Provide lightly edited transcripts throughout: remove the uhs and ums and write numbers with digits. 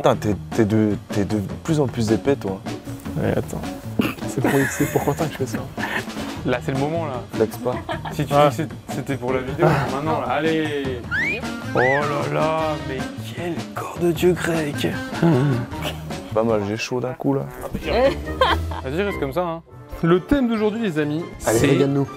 Putain, t'es de plus en plus épais, toi. Ouais, attends. C'est pour Quentin que je fais ça. Là, c'est le moment, là. Flex pas. Si tu dis que c'était pour la vidéo, maintenant, là, allez. Oh là là, mais quel corps de Dieu grec. Pas mal, j'ai chaud d'un coup, là. Vas-y, reste comme ça, hein. Le thème d'aujourd'hui, les amis, Allez, c'est regarde-nous.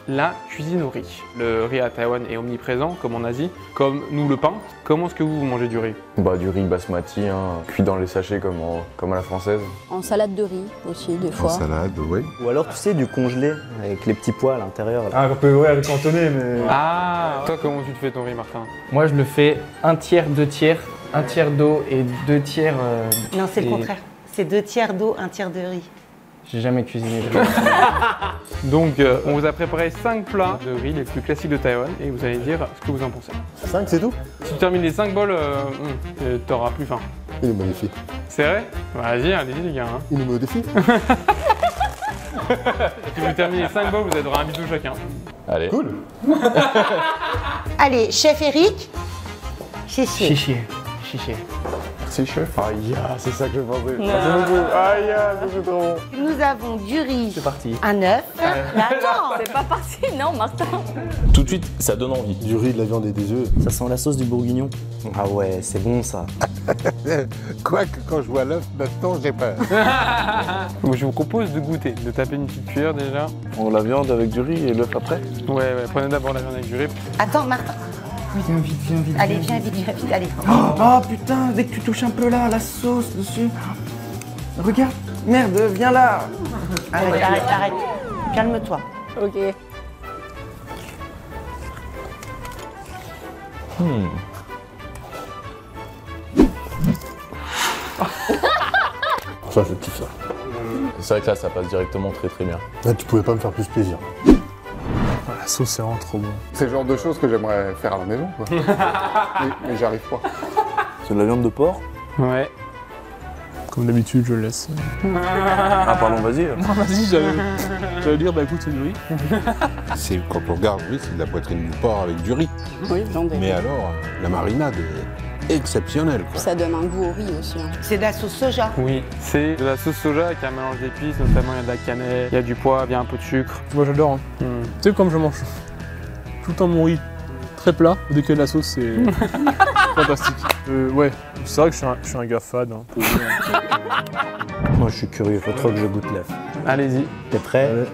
la cuisine au riz. Le riz à Taïwan est omniprésent, comme en Asie, comme nous le pain. Comment est-ce que vous mangez du riz? Bah, du riz basmati, hein, cuit dans les sachets comme à la française. En salade de riz aussi, des fois. En salade, oui. Ou alors, tu sais, du congelé, avec les petits pois à l'intérieur. Ah, un peu, ouais, le cantonné, mais... Ah, toi, comment tu te fais ton riz, Martin? Moi, je le fais 1 tiers, 2 tiers, 1 tiers d'eau et 2 tiers. Non, c'est le contraire. C'est 2 tiers d'eau, 1 tiers de riz. J'ai jamais cuisiné de riz. Donc, on vous a préparé 5 plats de riz les plus classiques de Taïwan et vous allez dire ce que vous en pensez. 5, c'est tout? Si tu termines les 5 bols, t'auras plus faim. Il nous met au défi. C'est vrai? Vas-y, allez-y les gars. Hein. Il nous met au défi. Si vous terminez les 5 bols, vous aurez un bisou chacun. Allez. Cool. Allez, chef Eric. Chichier. Chichier. Chichier. Merci, chef. Aïe, c'est ça que je pensais. Non. Merci beaucoup. Aïe, c'est trop bon. Nous avons du riz. C'est parti. Un œuf. Mais attends. C'est pas parti, non, Martin. Tout de suite, ça donne envie. Du riz, de la viande et des œufs. Ça sent la sauce du bourguignon. Ah ouais, c'est bon ça. Quoique, quand je vois l'œuf, maintenant, j'ai peur. Donc, je vous propose de goûter, de taper une petite cuillère déjà. On la viande avec du riz et l'œuf après. Ouais, prenez d'abord la viande avec du riz. Attends, Martin. Viens vite. Allez, viens vite, allez. Oh putain, dès que tu touches un peu là, la sauce dessus. Regarde, merde, viens là. Arrête. Calme-toi. Ok. Ça, je kiffe ça. C'est vrai que là, ça passe directement très bien. Là, tu pouvais pas me faire plus plaisir. La sauce, c'est vraiment trop bon. C'est le genre de choses que j'aimerais faire à la maison, quoi. mais j'y arrive pas. C'est de la viande de porc. Ouais. Comme d'habitude, je le laisse. Ah, pardon, vas-y. Non, vas-y, j'allais dire, bah écoute, c'est du riz. Quand on regarde, oui, c'est de la poitrine de porc avec du riz. Oui, viande. Mais alors, la marinade est exceptionnelle, quoi. Ça donne un goût au riz aussi. Hein. C'est de la sauce soja. Oui, c'est de la sauce soja avec un mélange d'épices, notamment il y a de la cannelle, il y a du poivre, il y a un peu de sucre. Moi, j'adore. Hein. Tu sais, comme je mange tout le temps mon riz très plat, dès qu'il y a de la sauce, c'est fantastique. Ouais, c'est vrai que je suis un gars fade. Hein. Moi, je suis curieux, faut trop que je goûte l'œuf. Allez-y. T'es prêt?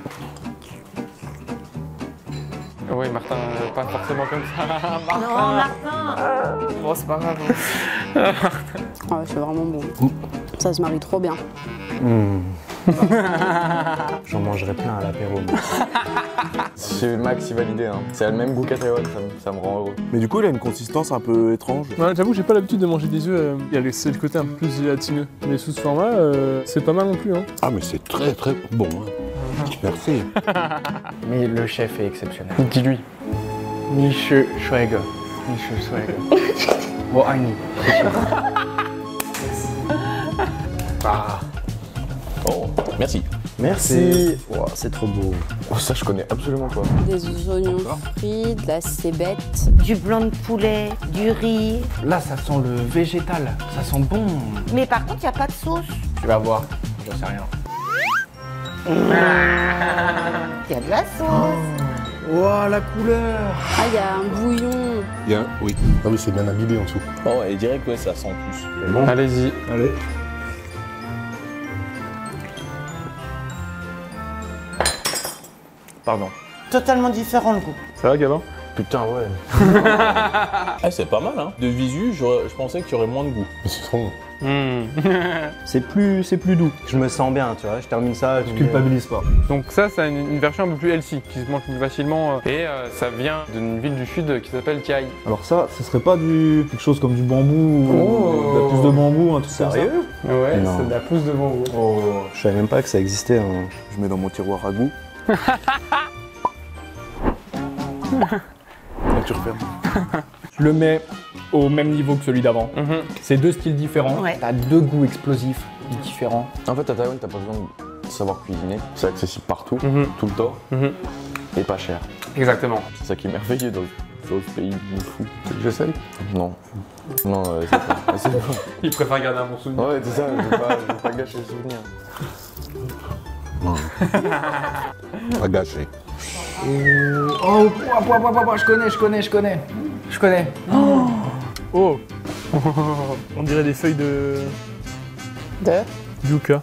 Oui, Martin, pas forcément comme ça. Non, Martin. Bon, c'est pas grave. Ah ouais, c'est vraiment bon. Ça se marie trop bien. J'en mangerai plein à l'apéro. C'est Max, il validé. Hein. C'est le même goût qu'à Taïwan, ça me rend heureux. Mais du coup, il a une consistance un peu étrange. Ouais, j'avoue que j'ai pas l'habitude de manger des œufs. Il y a le côté un peu plus gélatineux. Mais sous ce format, c'est pas mal non plus. Hein. Ah, mais c'est très bon, hein. Merci. Mais le chef est exceptionnel. Dis-lui. Nische Schweiger. Bon, Annie. Oh, merci. Merci. Wow, c'est trop beau. Oh, ça, je connais absolument pas. Des oignons frits, de la cébette. Du blanc de poulet, du riz. Là, ça sent le végétal. Ça sent bon. Mais par contre, il n'y a pas de sauce. Tu vas voir. J'en sais rien. Il y a de la sauce. Wow, la couleur. Ah, il y a un bouillon. Oui. Ah oui, c'est bien imbibé en dessous. Oh, et direct, ouais, ça sent plus. Bon. Allez-y. Allez. Pardon. Totalement différent le goût. Ça va, Gabin? Putain, ouais. Ah, c'est pas mal, hein. De visu, je pensais qu'il y aurait moins de goût. Mais c'est trop bon. C'est plus doux. Je me sens bien, tu vois. Je termine ça, je culpabilise pas. Donc ça, c'est une version un peu plus healthy, qui se mange plus facilement. Et ça vient d'une ville du sud qui s'appelle Kai. Alors ça, ce serait pas quelque chose comme du bambou, de la pousse de bambou, un truc comme ça? Sérieux? Ouais, Non. c'est de la pousse de bambou. Oh, je savais même pas que ça existait. Hein. Je mets dans mon tiroir à goût. Et tu refermes. Je le mets au même niveau que celui d'avant. Mhm. C'est deux styles différents. Ouais. T'as deux goûts explosifs différents. En fait, à Taïwan, t'as pas besoin de savoir cuisiner. C'est accessible partout, Mhm. tout le temps, Mhm. et pas cher. Exactement. C'est ça qui est merveilleux. Donc, Sauce pays de fou. Tu veux que j'essaye? Non. Non, c'est pas. C'est bon. Il préfère garder un bon souvenir. Ouais, c'est ça, je vais pas gâcher le souvenir. Pas gâché. Oh, je connais. Oh On dirait des feuilles de... Yucca.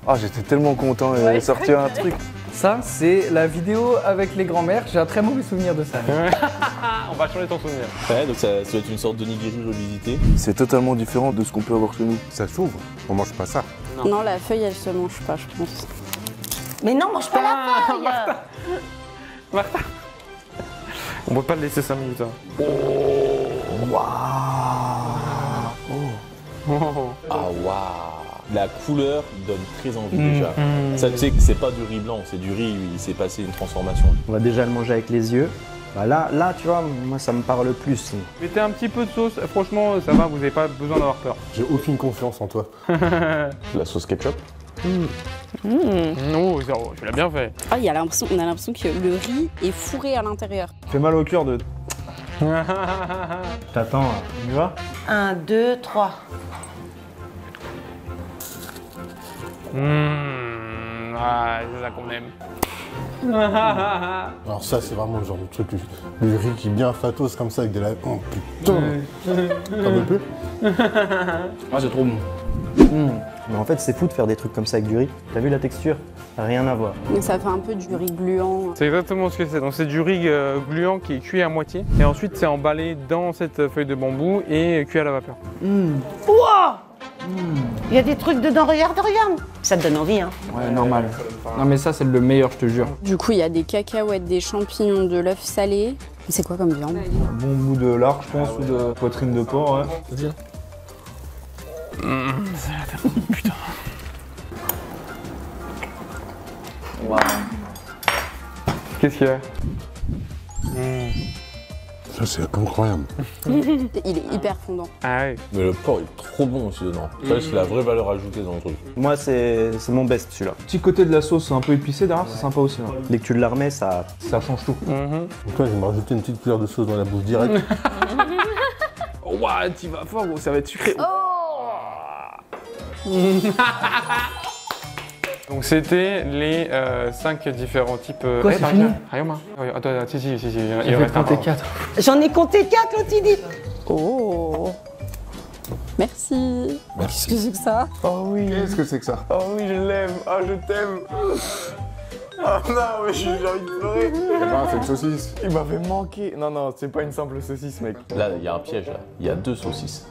Ah, j'étais tellement content, il allait sortir un truc. Ça, c'est la vidéo avec les grands-mères. J'ai un très mauvais souvenir de ça. On va changer ton souvenir. Ouais, donc ça doit être une sorte de nigiri revisité. C'est totalement différent de ce qu'on peut avoir chez nous. Ça s'ouvre. On mange pas ça. Non, la feuille, elle se mange pas, je pense. Mais non, mange pas la feuille. Martha. On peut pas le laisser 5 minutes. Hein. Ah waouh. La couleur donne très envie déjà. Ça, tu sais que c'est pas du riz blanc, c'est du riz, il s'est passé une transformation. On va déjà le manger avec les yeux. Bah là, tu vois, moi ça me parle plus. Mettez un petit peu de sauce, franchement, ça va, vous n'avez pas besoin d'avoir peur. J'ai aucune confiance en toi. La sauce ketchup. Non, tu l'as bien fait. Ah, on a l'impression que le riz est fourré à l'intérieur. Fait mal au cœur de... T'attends, on y va? 1, 2, 3. Ah, c'est ça qu'on aime. Alors ça, c'est vraiment le genre de truc, le riz qui est bien fatos comme ça avec des laves. Oh putain. T'en veux plus? Ah, c'est trop bon. Mais en fait, c'est fou de faire des trucs comme ça avec du riz. T'as vu la texture? Rien à voir. Mais ça fait un peu du riz gluant. C'est exactement ce que c'est. Donc c'est du riz gluant qui est cuit à moitié. Et ensuite, c'est emballé dans cette feuille de bambou et cuit à la vapeur. Ouah. Il y a des trucs dedans, regarde. Ça te donne envie, hein. Ouais, normal. Non, mais ça, c'est le meilleur, je te jure. Du coup, il y a des cacahuètes, des champignons, de l'œuf salé. C'est quoi comme viande? Un bon bout de lard, je pense, ou de poitrine de porc, ouais. C'est-à-dire Putain. Qu'est-ce qu'il y a? Ça, c'est incroyable. Il est hyper fondant. Ah ouais. Mais le porc est trop bon aussi dedans. Ça, c'est la vraie valeur ajoutée dans le truc. Moi, c'est mon best celui-là. Petit côté de la sauce un peu épicé derrière, c'est sympa aussi. Hein. Dès que tu la remets, ça change tout. Donc là, je vais me rajouter une petite cuillère de sauce dans la bouche direct. Ouah, tu vas fort, gros, ça va être sucré. Donc c'était les 5 différents types. Quoi, c'est fini? Ryoma. Oui, attends, si, il reste un. 4. J'en ai compté 4, l'autre il dit. Oh. Merci. Qu'est-ce que c'est que ça? Oh oui. Qu'est-ce que c'est que ça? Oh oui, je l'aime. Oh, je t'aime. Oh non, mais j'ai envie de pleurer. Eh ben, c'est une saucisse. Il m'avait manqué. Non, c'est pas une simple saucisse, mec. Là, il y a un piège là. Il y a 2 saucisses.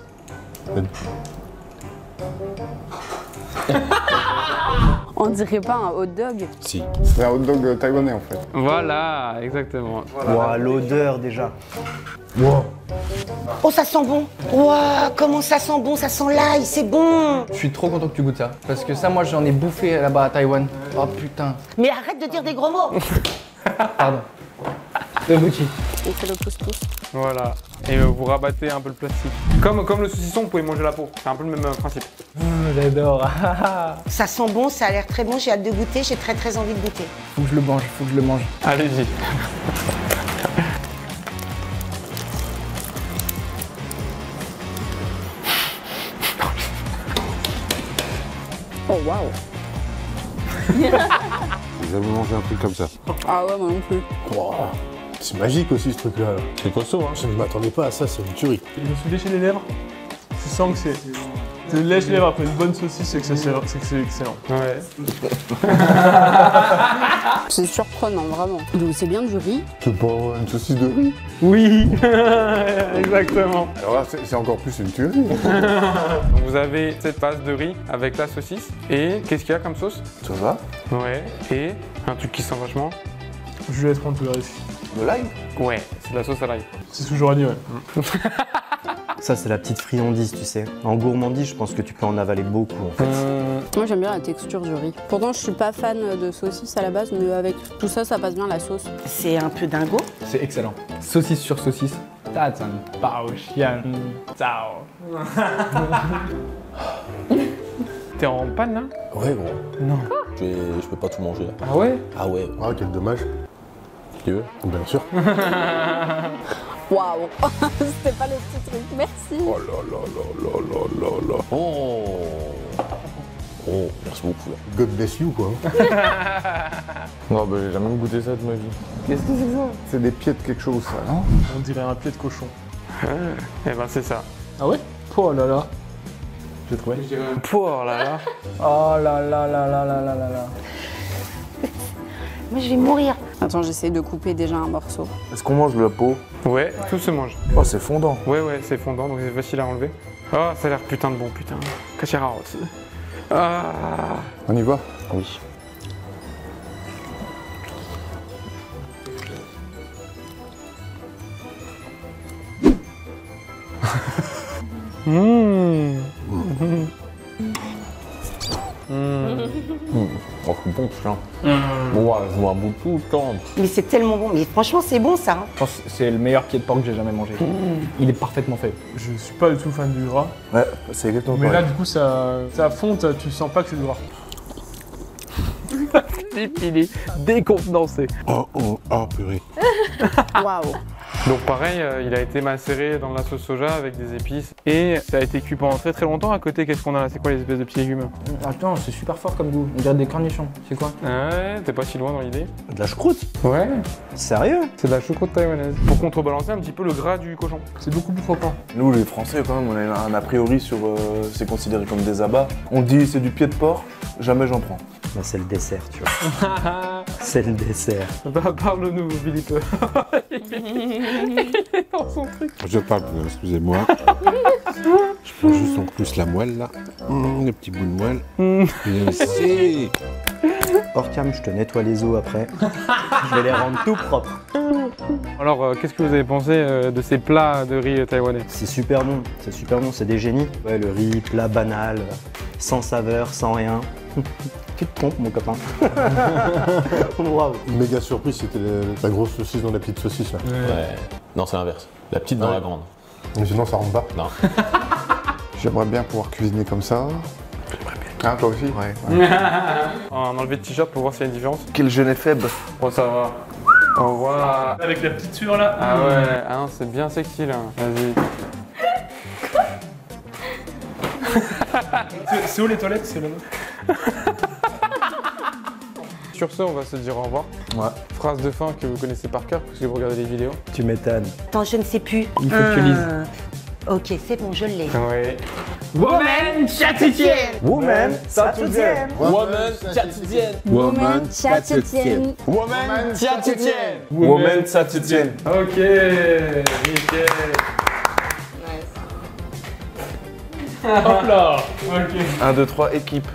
On dirait pas un hot dog. Si. C'est un hot dog taïwanais en fait. Voilà, exactement. Ouah, l'odeur déjà. Oh, ça sent bon. Ouah, comment ça sent bon, ça sent l'ail, c'est bon. Je suis trop content que tu goûtes ça. Parce que ça, moi, j'en ai bouffé là-bas à Taïwan. Oh putain. Mais arrête de dire des gros mots. Pardon. Le bouti. On fait le pouce-pouce. Voilà. Et vous rabattez un peu le plastique. Comme le saucisson, vous pouvez manger la peau. C'est un peu le même principe. J'adore. Ça sent bon, ça a l'air très bon, j'ai hâte de goûter, j'ai très envie de goûter. Faut que je le mange, Allez-y. Oh waouh. J'ai jamais mangé un truc comme ça. Ah ouais, moi non plus. Wow. C'est magique aussi ce truc-là. Là. C'est costaud, hein. Je ne m'attendais pas à ça, c'est une tuerie. Je me suis léché les lèvres. Tu sens que c'est... Tu lèches les lèvres après une bonne saucisse, c'est que c'est excellent. Ouais. C'est surprenant, vraiment. Donc c'est bien du riz. C'est pas une saucisse de riz. Oui, exactement. Alors là, c'est encore plus une tuerie. Donc vous avez cette base de riz avec la saucisse. Et qu'est-ce qu'il y a comme sauce? Ça va? Ouais. Et un truc qui sent vachement. Je vais laisse prendre tout le reste. De l'ail? Ouais, c'est de la sauce à l'ail. C'est ce que j'aurais dit, ouais. Ça, c'est la petite friandise, tu sais. En gourmandise, je pense que tu peux en avaler beaucoup, en fait. Moi j'aime bien la texture du riz. Pourtant je suis pas fan de saucisse à la base, mais avec tout ça, ça passe bien la sauce. C'est un peu dingo. C'est excellent. Saucisse sur saucisse. Tatsan, Bao Xian, Zao. T'es en panne là? Ouais, gros. Non. Je peux pas tout manger là. Ah ouais? Ah ouais. Ah, quel dommage. Tu veux? Bien sûr. Waouh. C'était pas le petit truc. Merci. Oh là là là là là là là. Oh, merci beaucoup. Là. God bless you, quoi. Non, bah j'ai jamais goûté ça de ma vie. Qu'est-ce que c'est que ça? C'est des pieds de quelque chose, ça, non? On dirait un pied de cochon. Eh ben c'est ça. Ah ouais? Oh là là. J'ai trouvé. Oh là là. Oh là là là là là là là là. Moi, je vais mourir. Attends, j'essaie de couper déjà un morceau. Est-ce qu'on mange la peau? Ouais, tout se mange. Oh, c'est fondant. Ouais, c'est fondant, donc c'est facile à enlever. Oh, ça a l'air putain de bon, putain. Cachera. Ah. On y va? Oui. Oh, c'est bon, putain. Ouais, je vois un bout tout le temps. Mais c'est tellement bon. Mais franchement, c'est bon ça. Hein. Je pense que c'est le meilleur pied de porc que j'ai jamais mangé. Il est parfaitement fait. Je suis pas du tout fan du gras. Ouais, c'est exactement Mais là, pareil. du coup, ça fonte, tu sens pas que c'est du gras. Il est décontenancé. Oh, purée. Waouh. Donc pareil, il a été macéré dans la sauce soja avec des épices et ça a été cuit pendant très très longtemps. À côté, qu'est-ce qu'on a là? C'est quoi les espèces de petits légumes? Attends, c'est super fort comme goût. On dirait des cornichons. C'est quoi? Ouais, t'es pas si loin dans l'idée. De la choucroute? Ouais, Sérieux? c'est de la choucroute taïwanaise. Pour contrebalancer un petit peu le gras du cochon. C'est beaucoup plus croquant. Nous, les Français, quand même, on a un a priori sur. C'est considéré comme des abats. On dit c'est du pied de porc, jamais j'en prends. Bah, c'est le dessert, tu vois. C'est le dessert. Bah parle-nous, Philippe. Il est dans son truc. Je parle, excusez-moi. Je prends juste en plus la moelle, là. Le petit bout de moelle. Bien ici. Orcam, je te nettoie les os après. Je vais les rendre tout propres. Alors, qu'est-ce que vous avez pensé de ces plats de riz taïwanais? C'est super bon, c'est des génies. Ouais, le riz, plat banal, sans saveur, sans rien. Tu te trompes, mon copain. Waouh. Méga surprise, c'était la grosse saucisse dans la petite saucisse, là. Ouais. Non, c'est l'inverse. La petite dans la grande. Mais sinon, ça rentre pas. Non. J'aimerais bien pouvoir cuisiner comme ça. Ah, toi aussi? Ouais. On a enlevé le t-shirt pour voir s'il y a une différence. Quel jeune est faible. Oh, ça va. Au revoir. Avec la petite sueur là. Ah ouais, ah non, c'est bien sexy là. Vas-y. C'est où les toilettes? C'est là-bas. Sur ce, on va se dire au revoir. Ouais. Phrase de fin que vous connaissez par cœur parce que vous regardez les vidéos. Tu m'étonnes. Attends, je ne sais plus. Il faut que tu lises. Ok, c'est bon, je l'ai. Ouais. Woman chatitienne. Woman, ça te tient. Woman, tchatitienne. Woman chatitienne. Woman, tchatitienne. Woman, ça te tienne. Ok, nickel. Hop là. Ok. 1, 2, 3, équipe.